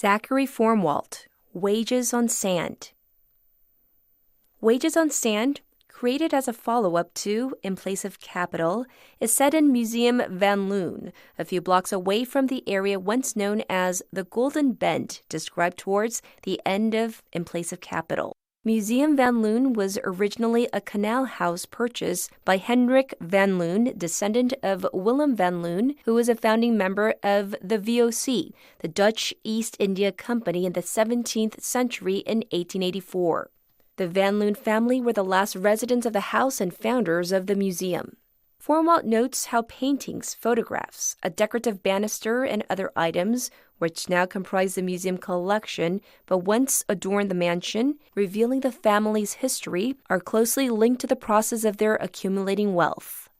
Zachary Formwalt, Wages on Sand. Wages on Sand, created as a follow-up to In Place of Capital, is set in Museum Van Loon, a few blocks away from the area once known as the Golden Bend, described towards the end of In Place of Capital. Museum Van Loon was originally a canal house purchased by Hendrik Van Loon, descendant of Willem Van Loon, who was a founding member of the VOC, the Dutch East India Company, in the 17th century in 1884. The Van Loon family were the last residents of the house and founders of the museum. Formwalt notes how paintings, photographs, a decorative banister, and other items, which now comprise the museum collection but once adorned the mansion, revealing the family's history, are closely linked to the process of their accumulating wealth.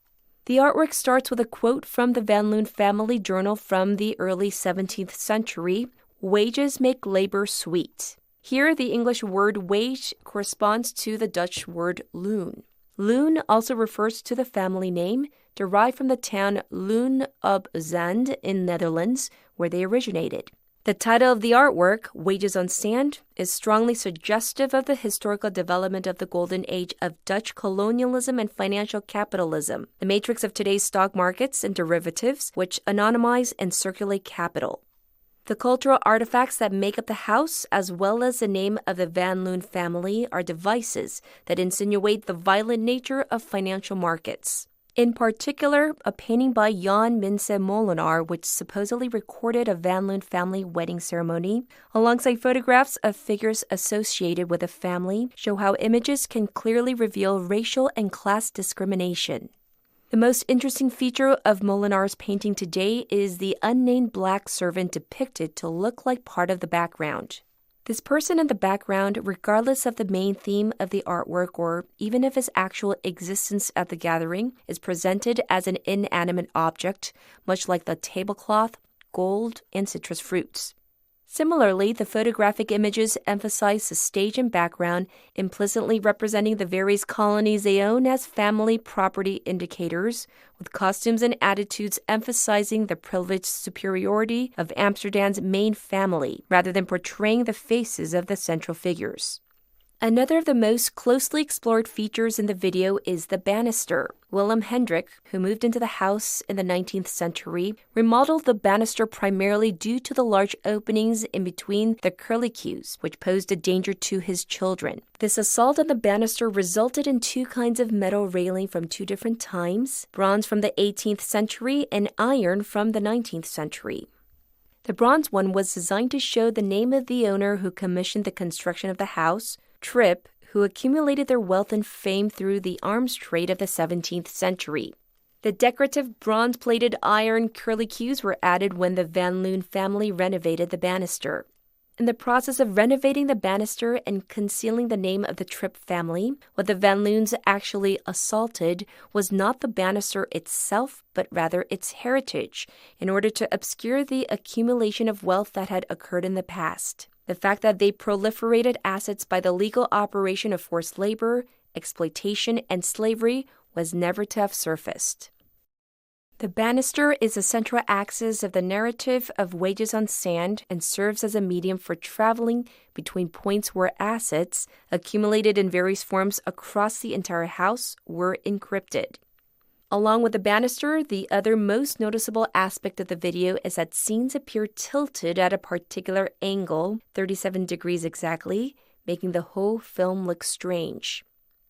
The artwork starts with a quote from the Van Loon family journal from the early 17th century, "Wages make labor sweet." Here, the English word wage corresponds to the Dutch word loon. Loon also refers to the family name, derived from the town Loon op Zand in Netherlands, where they originated. The title of the artwork, Wages on Sand, is strongly suggestive of the historical development of the golden age of Dutch colonialism and financial capitalism, the matrix of today's stock markets and derivatives, which anonymize and circulate capital. The cultural artifacts that make up the house, as well as the name of the Van Loon family, are devices that insinuate the violent nature of financial markets. In particular, a painting by Jan Minse Molenaar, which supposedly recorded a Van Loon family wedding ceremony, alongside photographs of figures associated with the family, show how images can clearly reveal racial and class discrimination. The most interesting feature of Molenaar's painting today is the unnamed black servant depicted to look like part of the background. This person in the background, regardless of the main theme of the artwork or even of his actual existence at the gathering, is presented as an inanimate object, much like the tablecloth, gold, and citrus fruits. Similarly, the photographic images emphasize the stage and background, implicitly representing the various colonies they own as family property indicators, with costumes and attitudes emphasizing the privileged superiority of Amsterdam's main family, rather than portraying the faces of the central figures. Another of the most closely explored features in the video is the banister. Willem Hendrik, who moved into the house in the 19th century, remodeled the banister primarily due to the large openings in between the curlicues, which posed a danger to his children. This assault on the banister resulted in two kinds of metal railing from two different times, bronze from the 18th century and iron from the 19th century. The bronze one was designed to show the name of the owner who commissioned the construction of the house, Tripp, who accumulated their wealth and fame through the arms trade of the 17th century. The decorative bronze-plated iron curlicues were added when the Van Loon family renovated the banister. In the process of renovating the banister and concealing the name of the Tripp family, what the Van Loons actually assaulted was not the banister itself, but rather its heritage, in order to obscure the accumulation of wealth that had occurred in the past. The fact that they proliferated assets by the legal operation of forced labor, exploitation, and slavery was never to have surfaced. The banister is the central axis of the narrative of Wages on Sand and serves as a medium for traveling between points where assets, accumulated in various forms across the entire house, were encrypted. Along with the banister, the other most noticeable aspect of the video is that scenes appear tilted at a particular angle, 37 degrees exactly, making the whole film look strange.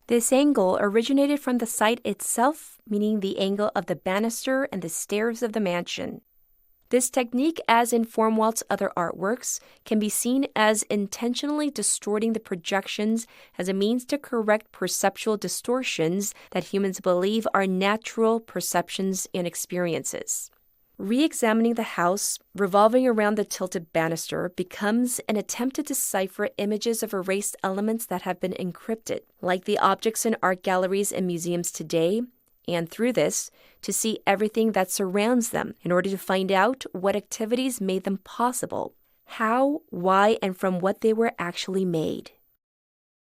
This angle originated from the site itself, meaning the angle of the banister and the stairs of the mansion. This technique, as in Formwalt's other artworks, can be seen as intentionally distorting the projections as a means to correct perceptual distortions that humans believe are natural perceptions and experiences. Re-examining the house, revolving around the tilted banister, becomes an attempt to decipher images of erased elements that have been encrypted, like the objects in art galleries and museums today, and through this, to see everything that surrounds them in order to find out what activities made them possible, how, why, and from what they were actually made.